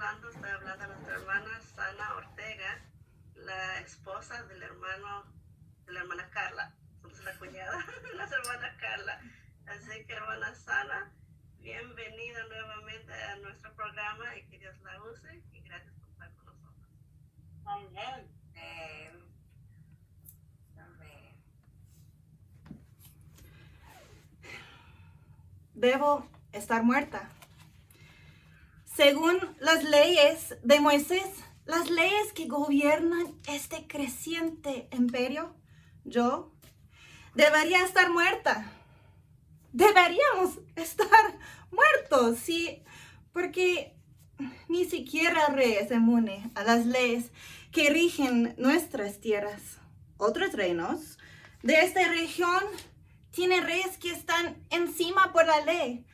hablando, está hablando nuestra hermana Sana Ortega, la esposa del hermano, de la hermana Carla. Somos la cuñada de nuestra hermana Carla. Así que hermana Sana, bienvenida nuevamente a nuestro programa y que Dios la use y gracias por estar con nosotros. Amén. Debo estar muerta. Según las leyes de Moisés, las leyes que gobiernan este creciente imperio, yo debería estar muerta. Deberíamos estar muertos, sí, porque ni siquiera el rey es inmune a las leyes que rigen nuestras tierras. Otros reinos de esta región tienen reyes que están encima por la ley,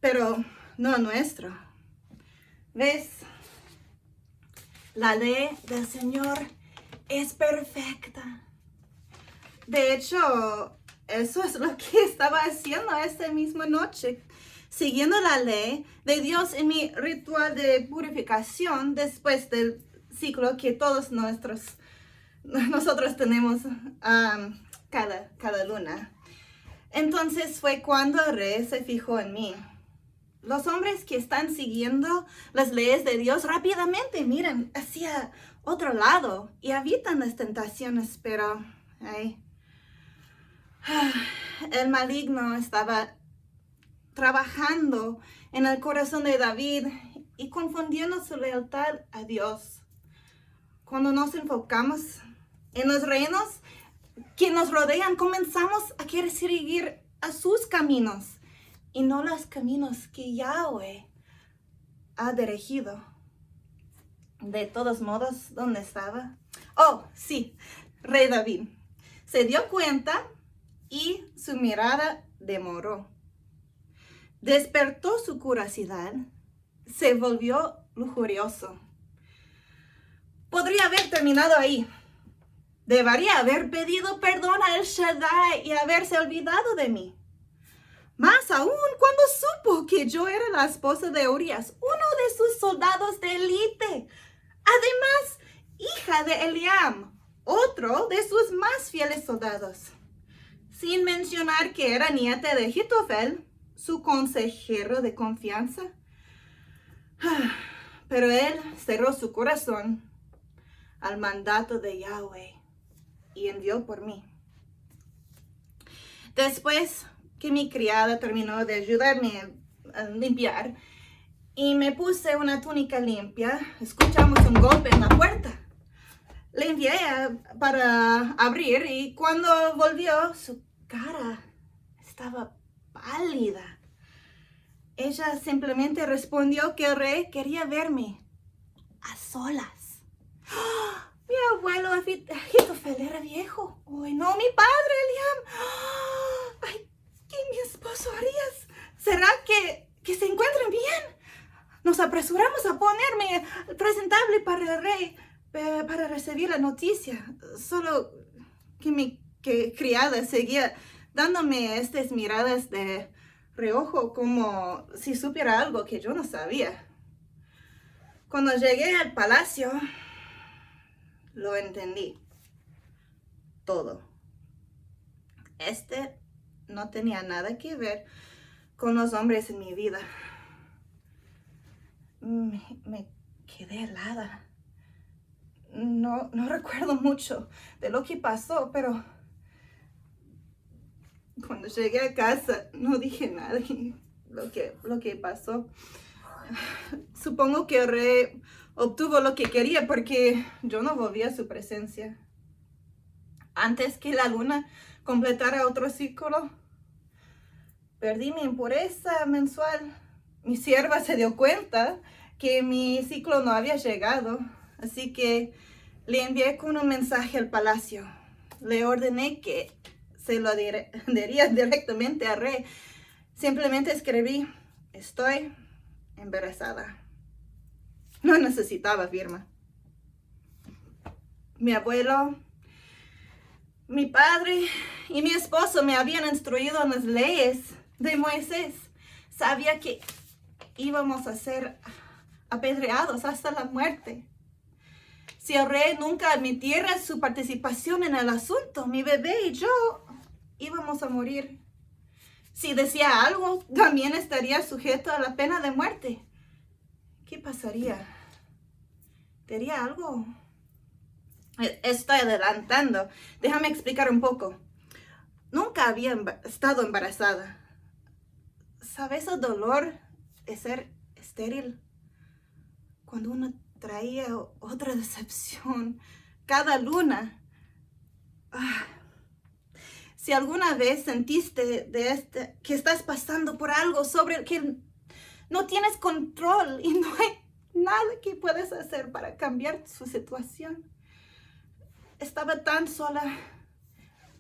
pero no nuestro. ¿Ves? La ley del Señor es perfecta. De hecho, eso es lo que estaba haciendo esta misma noche, siguiendo la ley de Dios en mi ritual de purificación después del ciclo que todos nosotros tenemos cada luna. Entonces fue cuando el rey se fijó en mí. Los hombres que están siguiendo las leyes de Dios rápidamente miran hacia otro lado y evitan las tentaciones, pero el maligno estaba trabajando en el corazón de David y confundiendo su lealtad a Dios. Cuando nos enfocamos en los reinos que nos rodean, comenzamos a querer seguir a sus caminos y no los caminos que Yahweh ha dirigido. De todos modos, ¿dónde estaba? Oh, sí, Rey David. Se dio cuenta y su mirada demoró. Despertó su curiosidad, se volvió lujurioso. Podría haber terminado ahí. Debería haber pedido perdón a El Shaddai y haberse olvidado de mí. Más aún cuando supo que yo era la esposa de Urias, uno de sus soldados de élite. Además, hija de Eliam, otro de sus más fieles soldados. Sin mencionar que era nieta de Ahitofel, su consejero de confianza. Pero él cerró su corazón al mandato de Yahweh y envió por mí. Después que mi criada terminó de ayudarme a limpiar y me puse una túnica limpia, escuchamos un golpe en la puerta. Le envié para abrir y cuando volvió, su cara estaba pálida. Ella simplemente respondió que el rey quería verme a solas. ¡Oh! Mi abuelo Ahitofel era viejo. ¡Ay, no, mi padre, Eliam! ¡Oh! ¡Ay, qué mi esposo Urias! ¿Será que se encuentran bien? Nos apresuramos a ponerme presentable para el rey, para recibir la noticia. Solo que mi criada seguía dándome estas miradas de reojo como si supiera algo que yo no sabía. Cuando llegué al palacio, lo entendí. Todo. Este no tenía nada que ver con los hombres en mi vida. Me quedé helada. No recuerdo mucho de lo que pasó, pero cuando llegué a casa no dije nada de lo que pasó. Supongo que el rey obtuvo lo que quería porque yo no volví a su presencia. Antes que la luna completara otro ciclo, perdí mi impureza mensual. Mi sierva se dio cuenta que mi ciclo no había llegado, así que le envié con un mensaje al palacio. Le ordené que se lo diría directamente al rey. Simplemente escribí: estoy embarazada. No necesitaba firma. Mi abuelo, mi padre y mi esposo me habían instruido en las leyes de Moisés. Sabía que íbamos a ser apedreados hasta la muerte. Si el rey nunca admitiera su participación en el asunto, mi bebé y yo íbamos a morir. Si decía algo, también estaría sujeto a la pena de muerte. ¿Qué pasaría? ¿Diría algo? Estoy adelantando. Déjame explicar un poco. Nunca había estado embarazada. ¿Sabes el dolor de ser estéril? Cuando uno traía otra decepción cada luna. Si alguna vez sentiste que estás pasando por algo sobre el que no tienes control y no hay nada que puedes hacer para cambiar su situación. Estaba tan sola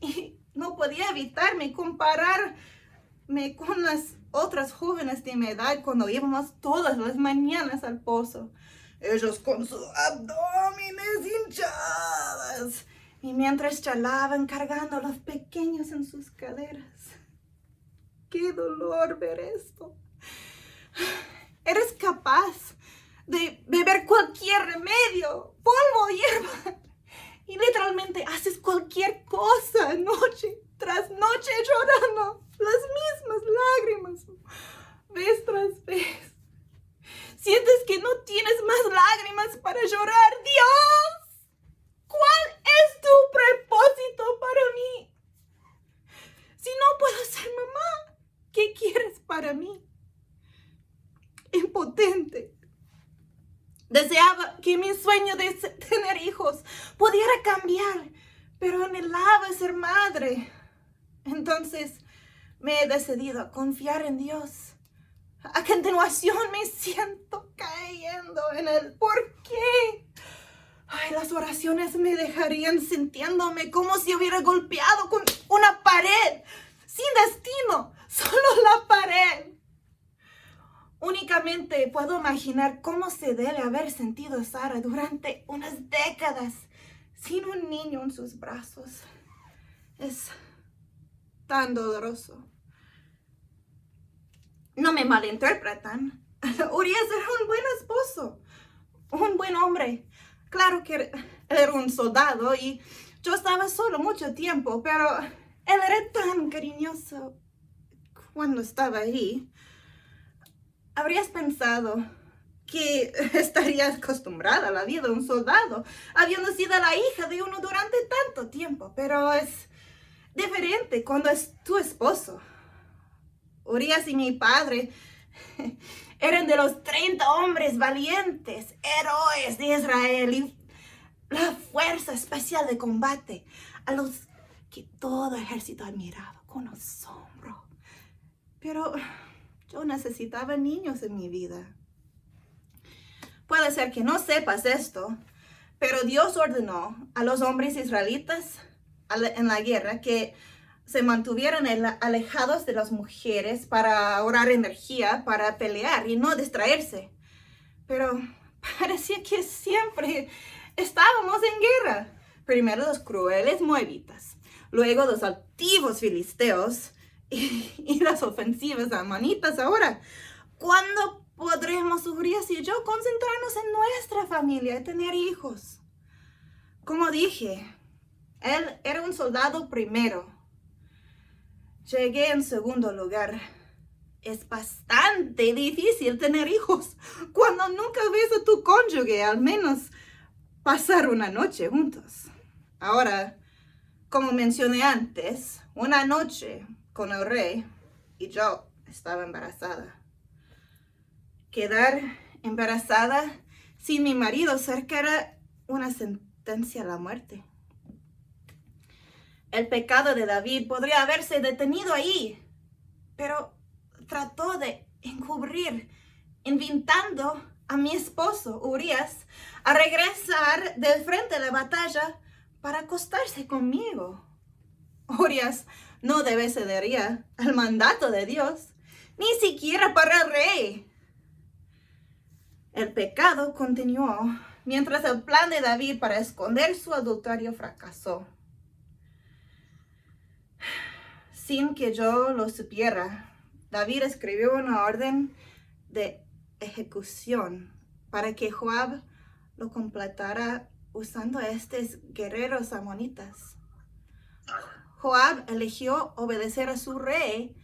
y no podía evitarme compararme con las otras jóvenes de mi edad cuando íbamos todas las mañanas al pozo. Ellos con sus abdómenes hinchadas y mientras charlaban cargando a los pequeños en sus caderas. ¡Qué dolor ver esto! Eres capaz de beber cualquier remedio, polvo, hierba, y literalmente haces cualquier cosa noche tras noche llorando las mismas lágrimas, vez tras vez. Sientes que no tienes más lágrimas para llorar. ¡Dios! ¿Cuál es tu propósito para mí? Si no puedo ser mamá, ¿qué quieres para mí? Impotente. Deseaba que mi sueño de tener hijos pudiera cambiar, pero anhelaba ser madre. Entonces me he decidido a confiar en Dios. A continuación me siento cayendo en el ¿por qué? Ay, las oraciones me dejarían sintiéndome como si hubiera golpeado con una pared, sin destino, solo la pared. Únicamente puedo imaginar cómo se debe haber sentido Sara durante unas décadas sin un niño en sus brazos. Es tan doloroso. No me malinterpretan. Urias era un buen esposo, un buen hombre. Claro que él era un soldado y yo estaba solo mucho tiempo, pero él era tan cariñoso cuando estaba ahí. Habrías pensado que estarías acostumbrada a la vida de un soldado, habiendo sido la hija de uno durante tanto tiempo, pero es diferente cuando es tu esposo. Urias y mi padre eran de los 30 hombres valientes, héroes de Israel y la fuerza especial de combate, a los que todo ejército admiraba con asombro. Pero yo necesitaba niños en mi vida. Puede ser que no sepas esto, pero Dios ordenó a los hombres israelitas en la guerra que se mantuvieran alejados de las mujeres para ahorrar energía, para pelear y no distraerse. Pero parecía que siempre estábamos en guerra. Primero los crueles moabitas, luego los altivos filisteos y las ofensivas amonitas. Ahora, ¿cuándo podremos, Urias y yo, concentrarnos en nuestra familia y tener hijos? Como dije, él era un soldado primero. Llegué en segundo lugar. Es bastante difícil tener hijos cuando nunca ves a tu cónyuge, al menos pasar una noche juntos. Ahora, como mencioné antes, una noche con el rey y yo estaba embarazada. Quedar embarazada sin mi marido cerca era una sentencia a la muerte. El pecado de David podría haberse detenido ahí, pero trató de encubrir, invitando a mi esposo Urias a regresar del frente de la batalla para acostarse conmigo. Urias no obedecería al mandato de Dios, ni siquiera para el rey. El pecado continuó mientras el plan de David para esconder su adulterio fracasó. Sin que yo lo supiera, David escribió una orden de ejecución para que Joab lo completara usando a estos guerreros amonitas. Joab eligió obedecer a su rey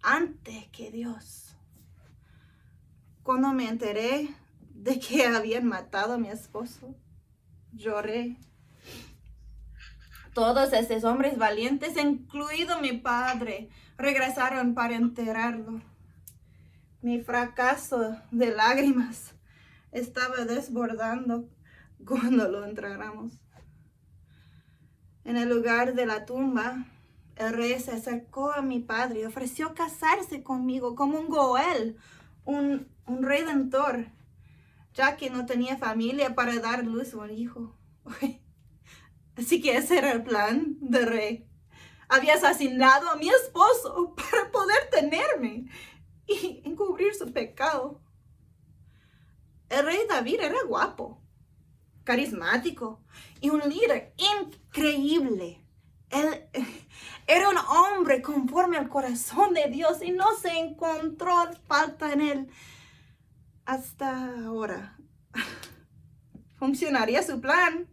antes que Dios. Cuando me enteré de que habían matado a mi esposo, lloré. Todos estos hombres valientes, incluido mi padre, regresaron para enterrarlo. Mi fracaso de lágrimas estaba desbordando cuando lo enterramos. En el lugar de la tumba, el rey se acercó a mi padre y ofreció casarse conmigo como un Goel, un redentor, ya que no tenía familia para dar luz a un hijo. Así que ese era el plan del rey. Había asesinado a mi esposo para poder tenerme y encubrir su pecado. El rey David era guapo, carismático y un líder increíble. Él era un hombre conforme al corazón de Dios y no se encontró falta en él hasta ahora. ¿Funcionaría su plan?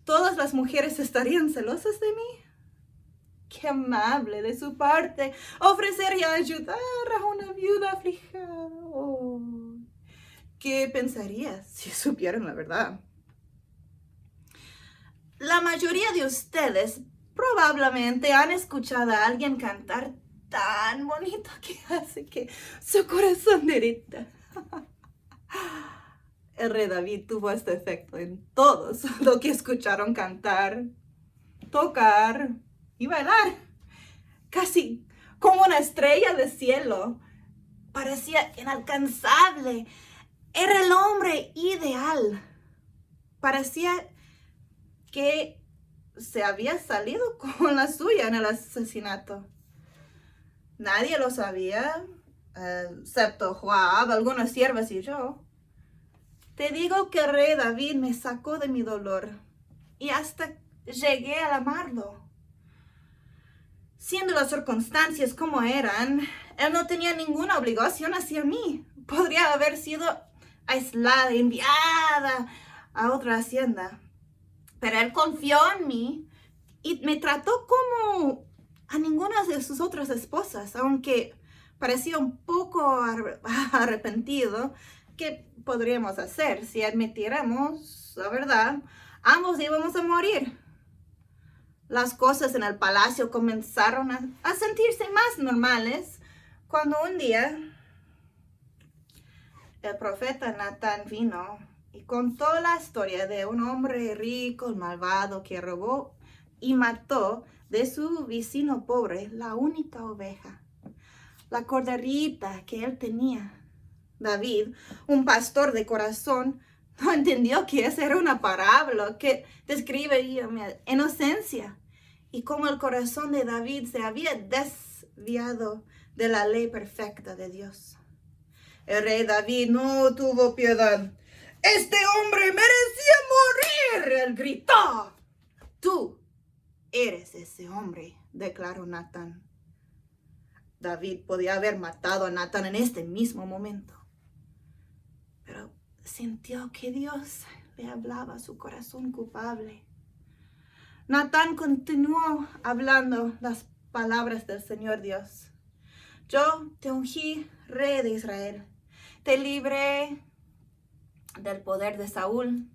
¿Todas las mujeres estarían celosas de mí? Qué amable de su parte ofrecer y ayudar a una viuda afligida. Oh, ¿qué pensarías si supieran la verdad? La mayoría de ustedes probablemente han escuchado a alguien cantar tan bonito que hace que su corazón derrita. El rey David tuvo este efecto en todos los que escucharon cantar, tocar y bailar. Casi como una estrella del cielo. Parecía inalcanzable. Era el hombre ideal. Parecía que se había salido con la suya en el asesinato. Nadie lo sabía, excepto Joab, algunas siervas y yo. Te digo que el rey David me sacó de mi dolor y hasta llegué a amarlo. Siendo las circunstancias como eran, él no tenía ninguna obligación hacia mí. Podría haber sido aislada, enviada a otra hacienda. Pero él confió en mí y me trató como a ninguna de sus otras esposas, aunque parecía un poco arrepentido. ¿Qué podríamos hacer si admitiéramos la verdad? Ambos íbamos a morir. Las cosas en el palacio comenzaron a sentirse más normales cuando un día el profeta Natán vino y contó la historia de un hombre rico y malvado que robó y mató de su vecino pobre la única oveja, la corderita que él tenía. David, un pastor de corazón, no entendió que esa era una parábola que describe mi inocencia y cómo el corazón de David se había desviado de la ley perfecta de Dios. El rey David no tuvo piedad. ¡Este hombre merecía morir!, él gritó. Tú eres ese hombre, declaró Natán. David podía haber matado a Natán en este mismo momento, pero sintió que Dios le hablaba a su corazón culpable. Natán continuó hablando las palabras del Señor Dios. Yo te ungí rey de Israel, te libré del poder de Saúl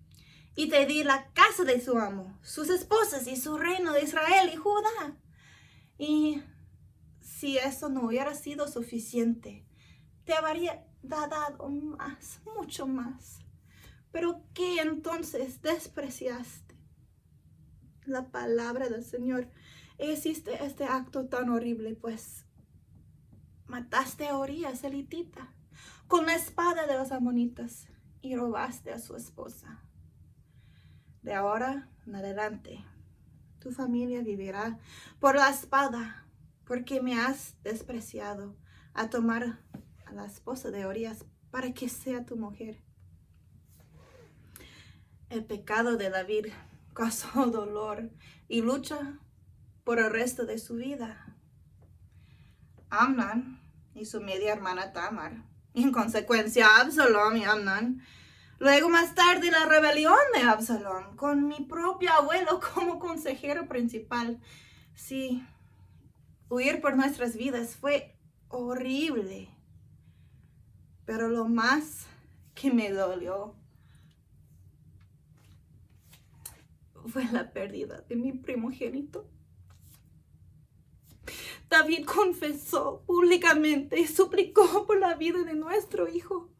y te di la casa de su amo, sus esposas y su reino de Israel y Judá. Y si eso no hubiera sido suficiente, te habría dado más, mucho más. Pero ¿qué entonces despreciaste la palabra del Señor? Hiciste este acto tan horrible, pues mataste a Urías elitita con la espada de los amonitas y robaste a su esposa. De ahora en adelante, tu familia vivirá por la espada, porque me has despreciado a tomar a la esposa de Urías para que sea tu mujer. El pecado de David causó dolor y lucha por el resto de su vida. Amnón y su media hermana Tamar, en consecuencia Absalom y Amnón, Luego más tarde la rebelión de Absalón, con mi propio abuelo como consejero principal. Sí, huir por nuestras vidas fue horrible. Pero lo más que me dolió fue la pérdida de mi primogénito. David confesó públicamente y suplicó por la vida de nuestro hijo.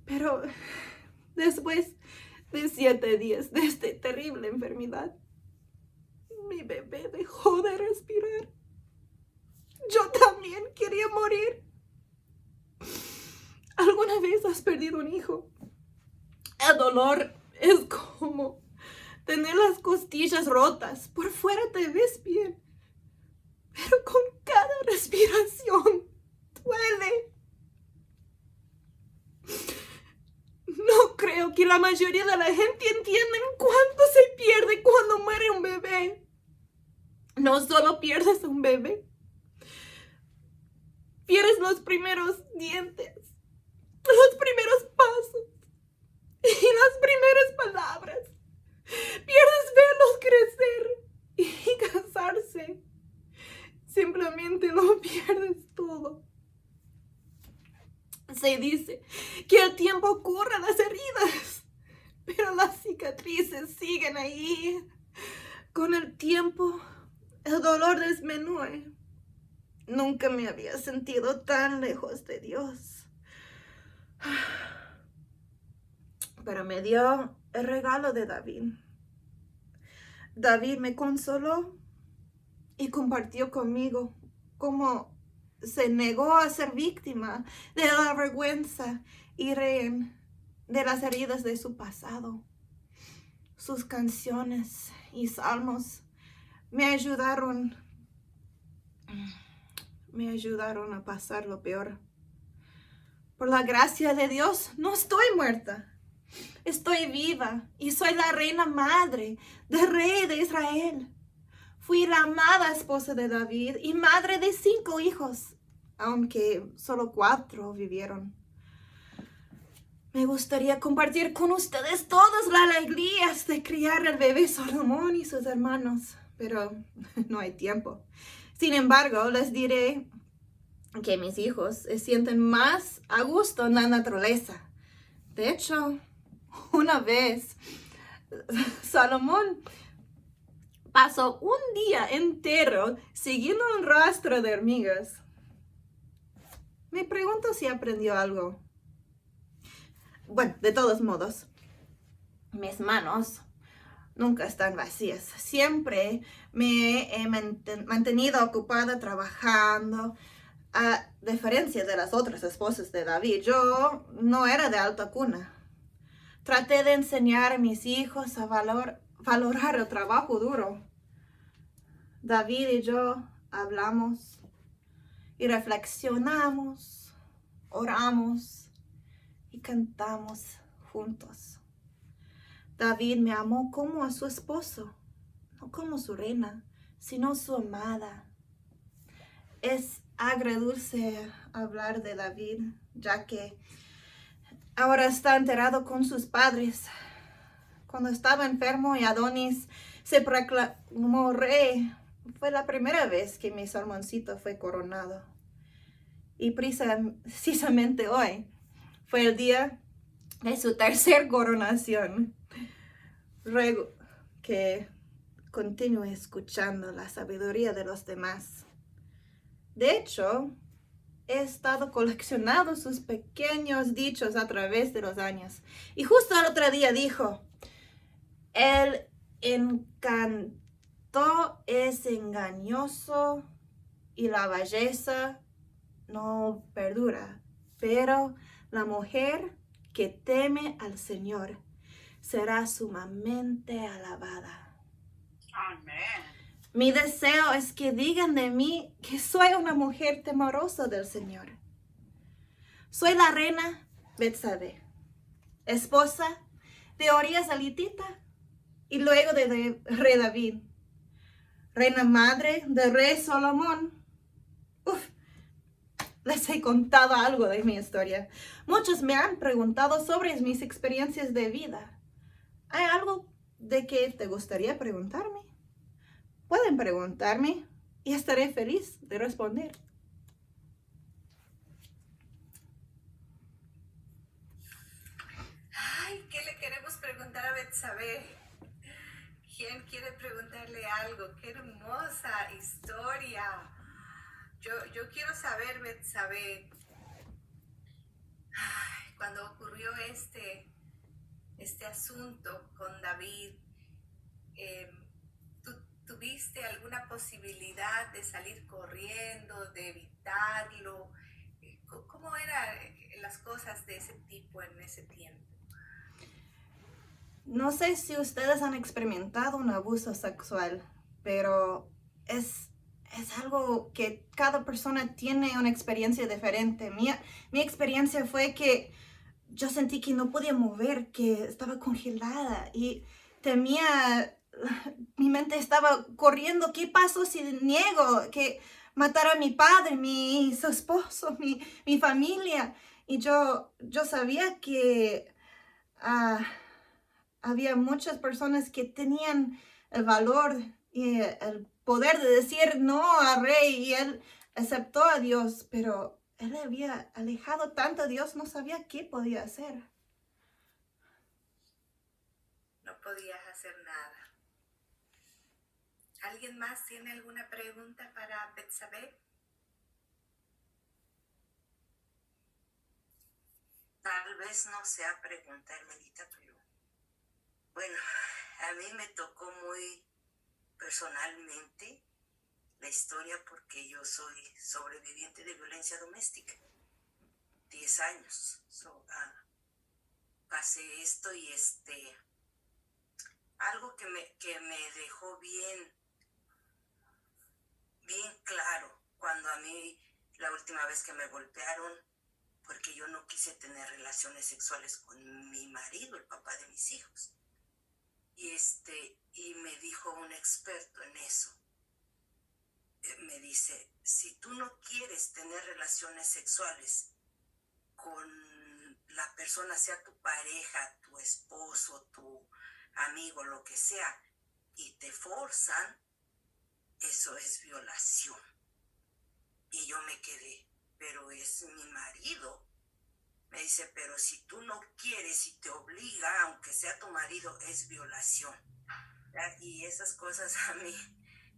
Pero después de 7 días de esta terrible enfermedad, mi bebé dejó de respirar. Yo también quería morir. ¿Alguna vez has perdido un hijo? El dolor es como tener las costillas rotas. Por fuera te ves bien, pero con cada respiración duele. No creo que la mayoría de la gente entienda cuánto se pierde cuando muere un bebé. No solo pierdes un bebé, pierdes los primeros dientes, los primeros pasos y las primeras palabras. Pierdes verlos crecer y casarse. Simplemente lo pierdes todo. Se dice que el tiempo cura las heridas, pero las cicatrices siguen ahí. Con el tiempo, el dolor disminuye. Nunca me había sentido tan lejos de Dios. Pero me dio el regalo de David. David me consoló y compartió conmigo cómo se negó a ser víctima de la vergüenza y rehén de las heridas de su pasado. Sus canciones y salmos me ayudaron a pasar lo peor. Por la gracia de Dios, no estoy muerta. Estoy viva y soy la reina madre del rey de Israel. Fui la amada esposa de David y madre de 5 hijos, aunque solo 4 vivieron. Me gustaría compartir con ustedes todas las alegrías de criar al bebé Salomón y sus hermanos, pero no hay tiempo. Sin embargo, les diré que mis hijos se sienten más a gusto en la naturaleza. De hecho, una vez Salomón pasó un día entero siguiendo un rastro de hormigas. Me pregunto si aprendió algo. Bueno, de todos modos, mis manos nunca están vacías. Siempre me he mantenido ocupada trabajando. A diferencia de las otras esposas de David, yo no era de alta cuna. Traté de enseñar a mis hijos a valorar el trabajo duro. David y yo hablamos y reflexionamos, oramos y cantamos juntos. David me amó como a su esposo, no como su reina, sino su amada. Es agridulce hablar de David, ya que ahora está enterrado con sus padres. Cuando estaba enfermo y Adonis se proclamó rey, fue la primera vez que mi Salmoncito fue coronado. Y precisamente hoy fue el día de su tercera coronación. Ruego que continúe escuchando la sabiduría de los demás. De hecho, he estado coleccionando sus pequeños dichos a través de los años. Y justo el otro día dijo, el encanto es engañoso y la belleza no perdura, pero la mujer que teme al Señor será sumamente alabada. Amén. Mi deseo es que digan de mí que soy una mujer temerosa del Señor. Soy la reina Betsabé, esposa de Orías Alitita y luego de rey David, reina madre del rey Salomón. les he contado algo de mi historia. Muchos me han preguntado sobre mis experiencias de vida. ¿Hay algo de que te gustaría preguntarme? Pueden preguntarme y estaré feliz de responder. Ay, ¿qué le queremos preguntar a Betsabé? ¿Quién quiere preguntarle algo? ¡Qué hermosa historia! Yo quiero saber, Betsabé, cuando ocurrió este asunto con David, ¿tú tuviste alguna posibilidad de salir corriendo, de evitarlo? ¿Cómo eran las cosas de ese tipo en ese tiempo? No sé si ustedes han experimentado un abuso sexual, pero es algo que cada persona tiene una experiencia diferente. Mi experiencia fue que yo sentí que no podía mover, que estaba congelada y temía, mi mente estaba corriendo, ¿qué pasó si niego que matara a mi padre, su esposo, mi familia? Y yo sabía que había muchas personas que tenían el valor y el poder de decir no al rey y él aceptó a Dios, pero él había alejado tanto a Dios, no sabía qué podía hacer. No podías hacer nada. ¿Alguien más tiene alguna pregunta para Betsabé? Tal vez no sea pregunta, hermanita, pero bueno, a mí me tocó muy personalmente la historia porque yo soy sobreviviente de violencia doméstica. 10 años. Pasé esto y algo que me dejó bien claro cuando a mí la última vez que me golpearon, porque yo no quise tener relaciones sexuales con mi marido, el papá de mis hijos. Y me dijo un experto en eso, me dice, si tú no quieres tener relaciones sexuales con la persona, sea tu pareja, tu esposo, tu amigo, lo que sea, y te forzan, eso es violación. Y yo me quedé, pero es mi marido. Me dice, pero si tú no quieres y te obliga, aunque sea tu marido, es violación. ¿Ya? Y esas cosas a mí,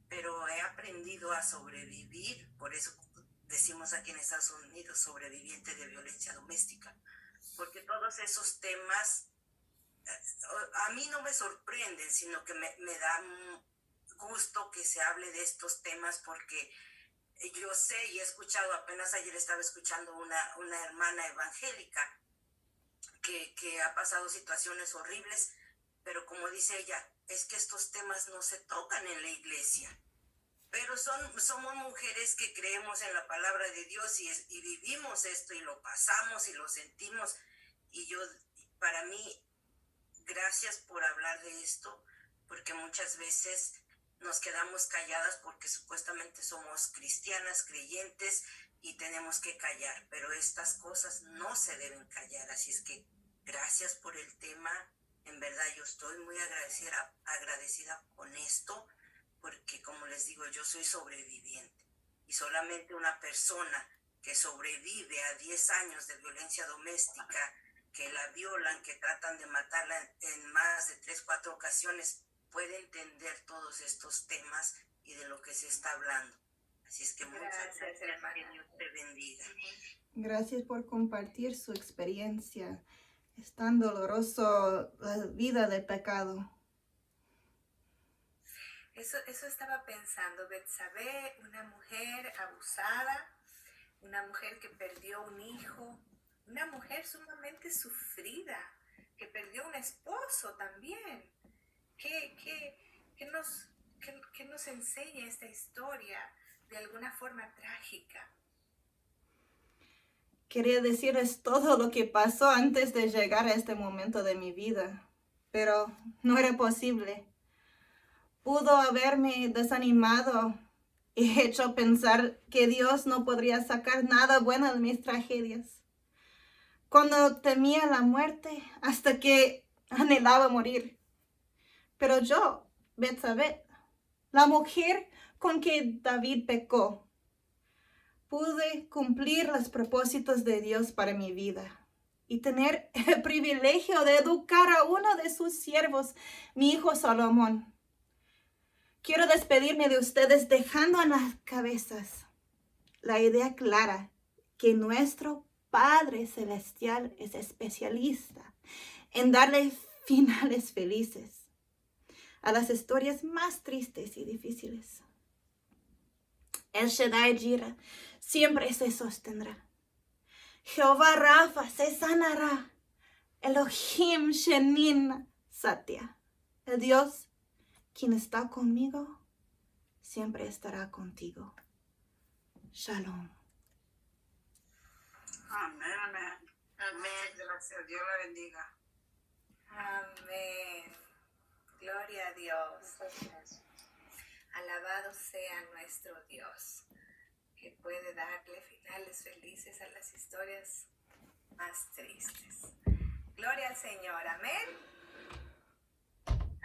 pero he aprendido a sobrevivir, por eso decimos aquí en Estados Unidos sobreviviente de violencia doméstica, porque todos esos temas a mí no me sorprenden, sino que me da gusto que se hable de estos temas, porque yo sé y he escuchado, apenas ayer estaba escuchando una hermana evangélica que ha pasado situaciones horribles, pero como dice ella, es que estos temas no se tocan en la iglesia. Pero somos mujeres que creemos en la palabra de Dios y vivimos esto y lo pasamos y lo sentimos. Y para mí, gracias por hablar de esto, porque muchas veces nos quedamos calladas porque supuestamente somos cristianas, creyentes y tenemos que callar, pero estas cosas no se deben callar. Así es que gracias por el tema. En verdad yo estoy muy agradecida con esto, porque como les digo, yo soy sobreviviente y solamente una persona que sobrevive a 10 años de violencia doméstica, que la violan, que tratan de matarla en más de 3, 4 ocasiones, puede entender todos estos temas y de lo que se está hablando. Así es que muchas gracias, hermana. Que Dios te bendiga. Gracias por compartir su experiencia. Es tan doloroso la vida de pecado. Eso estaba pensando, Betsabé, una mujer abusada, una mujer que perdió un hijo, una mujer sumamente sufrida, que perdió un esposo también. ¿Qué nos enseña esta historia de alguna forma trágica? Quería decirles todo lo que pasó antes de llegar a este momento de mi vida, pero no era posible. Pudo haberme desanimado he hecho pensar que Dios no podría sacar nada bueno de mis tragedias. Cuando temía la muerte, hasta que anhelaba morir. Pero yo, Betsabé, la mujer con que David pecó, pude cumplir los propósitos de Dios para mi vida y tener el privilegio de educar a uno de sus siervos, mi hijo Salomón. Quiero despedirme de ustedes dejando en las cabezas la idea clara que nuestro Padre Celestial es especialista en darle finales felices a las historias más tristes y difíciles. El Shaddai Jireh siempre se sostendrá. Jehová Rafa se sanará. Elohim Shenin Satya. El Dios quien está conmigo siempre estará contigo. Shalom. Amén, amén. Amén. Gracias, Dios la bendiga. Amén. Gloria a Dios. Alabado sea nuestro Dios, que puede darle finales felices a las historias más tristes. Gloria al Señor. Amén.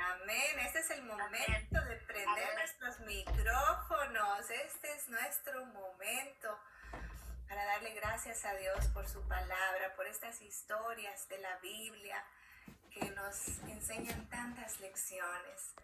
Amén. Este es el momento de prender nuestros micrófonos. Este es nuestro momento para darle gracias a Dios por su palabra, por estas historias de la Biblia que nos enseñan tantas lecciones.